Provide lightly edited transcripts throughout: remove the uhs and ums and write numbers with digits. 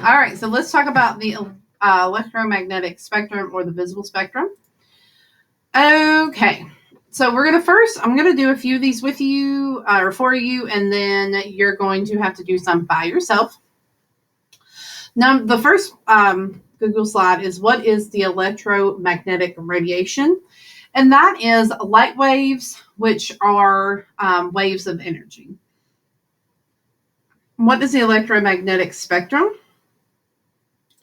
All right, so let's talk about the electromagnetic spectrum or the visible spectrum. Okay, so I'm going to do a few of these with you or for you, and then you're going to have to do some by yourself. Now, the first Google slide is what is the electromagnetic radiation? And that is light waves, which are waves of energy. What is the electromagnetic spectrum?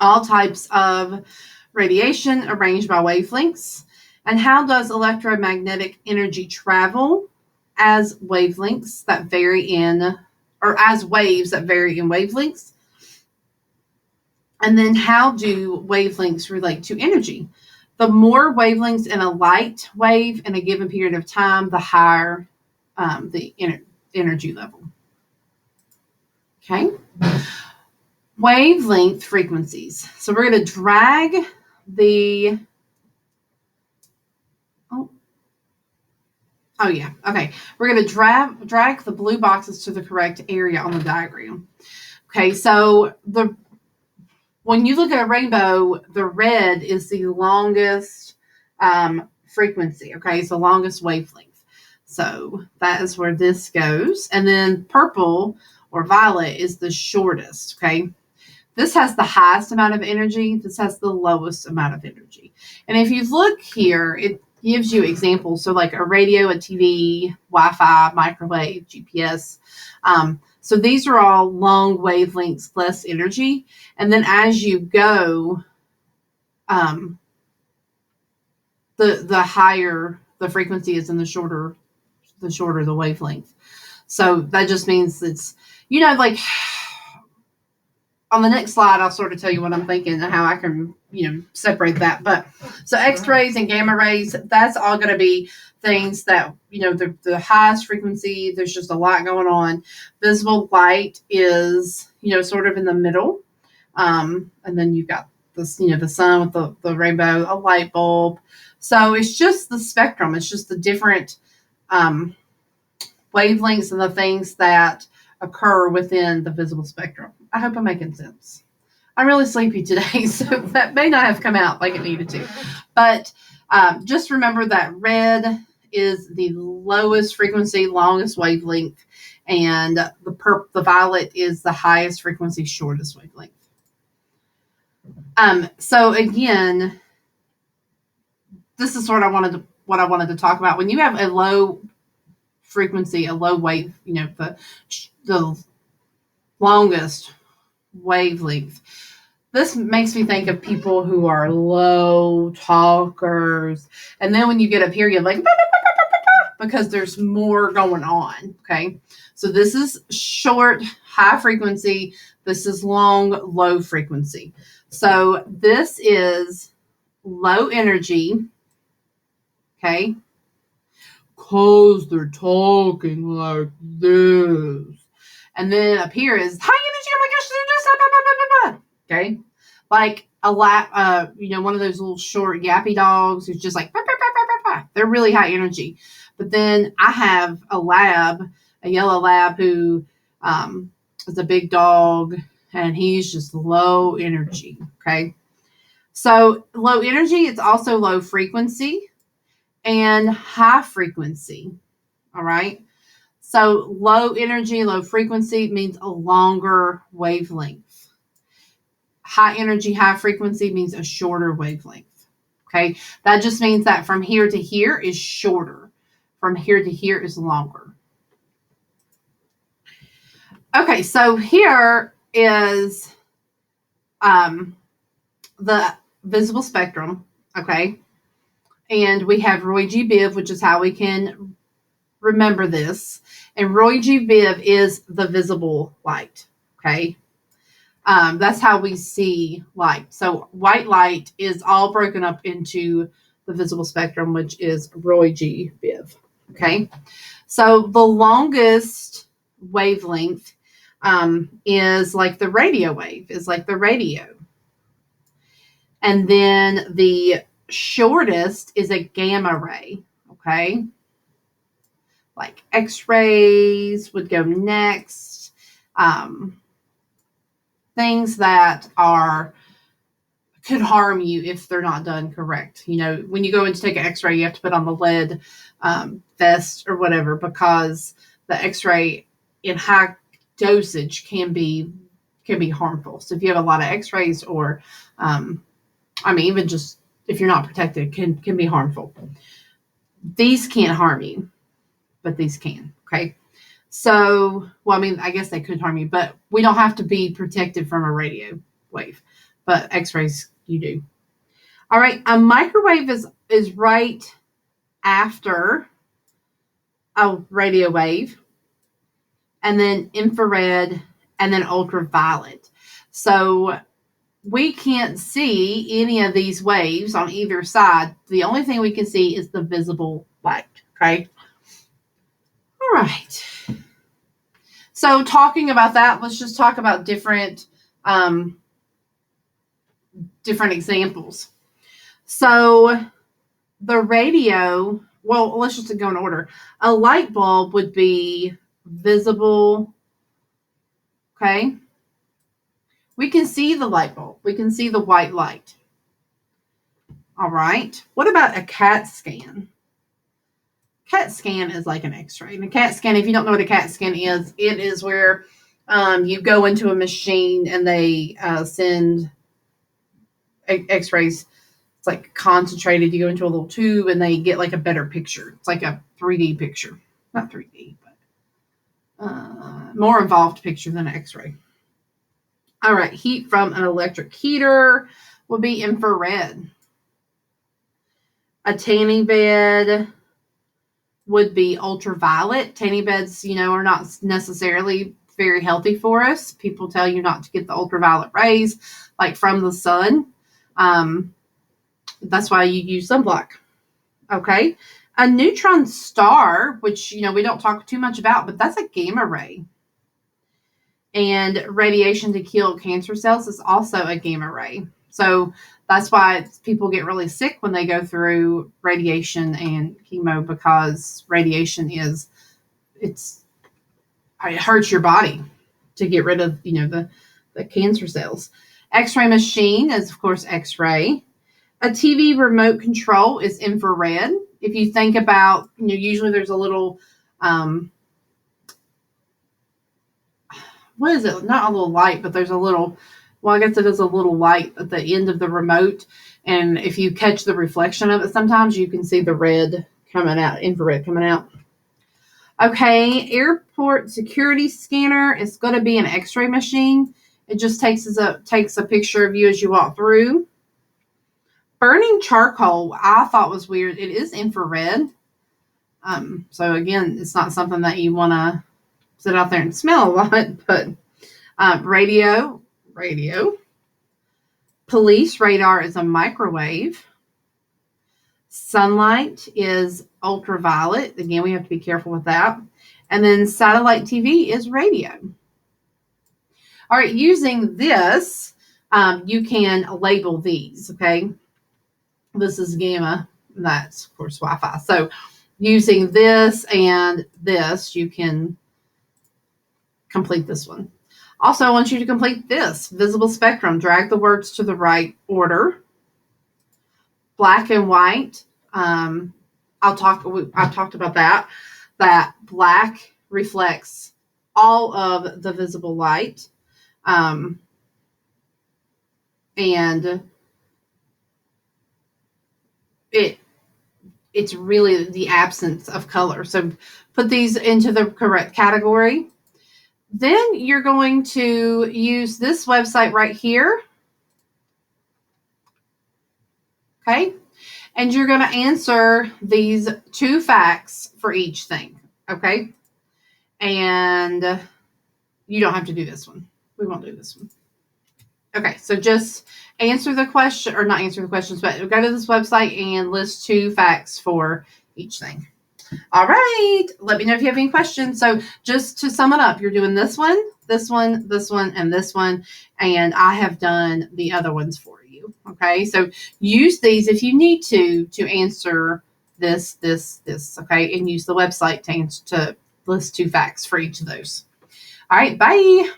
All types of radiation arranged by wavelengths. And how does electromagnetic energy travel as wavelengths that vary in, or as waves that vary in wavelengths? And then how do wavelengths relate to energy? The more wavelengths in a light wave in a given period of time, the higher the energy level. Okay. Wavelength frequencies. So we're going to drag the Oh yeah. Okay. We're going to drag the blue boxes to the correct area on the diagram. Okay. So when you look at a rainbow, the red is the longest frequency. Okay. It's the longest wavelength. So that is where this goes. And then purple or violet is the shortest. Okay. This has the highest amount of energy. This has the lowest amount of energy. And if you look here, it gives you examples. So like a radio, a TV, Wi-Fi, microwave, GPS. So these are all long wavelengths, less energy. And then as you go, the higher the frequency is and the shorter the wavelength. So that just means it's, like on the next slide, I'll sort of tell you what I'm thinking and how I can, separate that. But so X-rays and gamma rays, that's all going to be things that, the highest frequency, there's just a lot going on. Visible light is, sort of in the middle. And then you've got this, the sun with the rainbow, a light bulb. So it's just the spectrum. It's just the different wavelengths and the things that occur within the visible spectrum. I hope I'm making sense. I'm really sleepy today, so that may not have come out like it needed to. But just remember that red is the lowest frequency, longest wavelength, and the violet is the highest frequency, shortest wavelength. So again, this is sort of what I wanted to talk about. When you have a low frequency, a low wave, the longest wavelength. This makes me think of people who are low talkers. And then when you get up here, you're like, because there's more going on. Okay. So this is short, high frequency. This is long, low frequency. So this is low energy. Okay. Because they're talking like this. And then up here is high energy. Oh my gosh, they're just okay, like a lap. One of those little short yappy dogs who's just like they're really high energy. But then I have a yellow lab who is a big dog, and he's just low energy. Okay, so low energy. It's also low frequency and high frequency. All right. So low energy, low frequency means a longer wavelength. High energy, high frequency means a shorter wavelength. Okay. That just means that from here to here is shorter. From here to here is longer. Okay. So here is the visible spectrum. Okay. And we have Roy G. Biv, which is how we can remember this. And Roy G. Biv is the visible light. Okay. That's how we see light. So white light is all broken up into the visible spectrum, which is Roy G. Biv. Okay. So the longest wavelength is like the radio wave, is like the radio. And then the shortest is a gamma ray. Okay. Like X-rays would go next. things that could harm you if they're not done correct. When you go in to take an x-ray, you have to put on the lead vest or whatever, because the x-ray in high dosage can be harmful. So if you have a lot of x-rays, or even just if you're not protected, can be harmful. These can't harm you, but these can. Okay. So, I guess they could harm you, but we don't have to be protected from a radio wave, but x-rays you do. All right. A microwave is right after a radio wave, and then infrared, and then ultraviolet. So we can't see any of these waves on either side. The only thing we can see is the visible light. Okay. All right. So talking about that, let's just talk about different examples. So the radio, well, let's just go in order. A light bulb would be visible. Okay. We can see the light bulb. We can see the white light. All right. What about a CAT scan? CAT scan is like an x-ray. And a CAT scan, if you don't know what a CAT scan is, it is where you go into a machine and they send x-rays. It's like concentrated. You go into a little tube and they get like a better picture. It's like a 3D picture. Not 3D, but more involved picture than an x-ray. All right. Heat from an electric heater will be infrared. A tanning bed would be ultraviolet. Tanning beds, are not necessarily very healthy for us. People tell you not to get the ultraviolet rays, like from the sun. That's why you use sunblock. Okay. A neutron star, which, we don't talk too much about, but that's a gamma ray. And radiation to kill cancer cells is also a gamma ray. So that's why people get really sick when they go through radiation and chemo, because radiation it hurts your body to get rid of, the cancer cells. X-ray machine is, of course, X-ray. A TV remote control is infrared. If you think about, usually there's a little, what is it? Not a little light, but there's a little, I guess it is a little light at the end of the remote. And if you catch the reflection of it, sometimes you can see the red coming out, infrared coming out. Okay, airport security scanner is going to be an X-ray machine. It just takes a picture of you as you walk through. Burning charcoal, I thought was weird. It is infrared. So again, it's not something that you want to sit out there and smell a lot, but radio. Police radar is a microwave. Sunlight is ultraviolet. Again, we have to be careful with that. And then satellite TV is radio. All right, using this, you can label these, okay? This is gamma. That's, of course, Wi-Fi. So using this and this, you can complete this one. Also, I want you to complete this. Visible spectrum. Drag the words to the right order. Black and white. I've talked about that. That black reflects all of the visible light. And it's really the absence of color. So put these into the correct category. Then you're going to use this website right here. Okay. And you're going to answer these 2 facts for each thing. Okay. And you don't have to do this one. We won't do this one. Okay. So just answer the question, or not answer the questions, but go to this website and list 2 facts for each thing. All right. Let me know if you have any questions. So just to sum it up, you're doing this one, this one, this one, and this one. And I have done the other ones for you. Okay. So use these if you need to answer this. Okay. And use the website to list 2 facts for each of those. All right. Bye.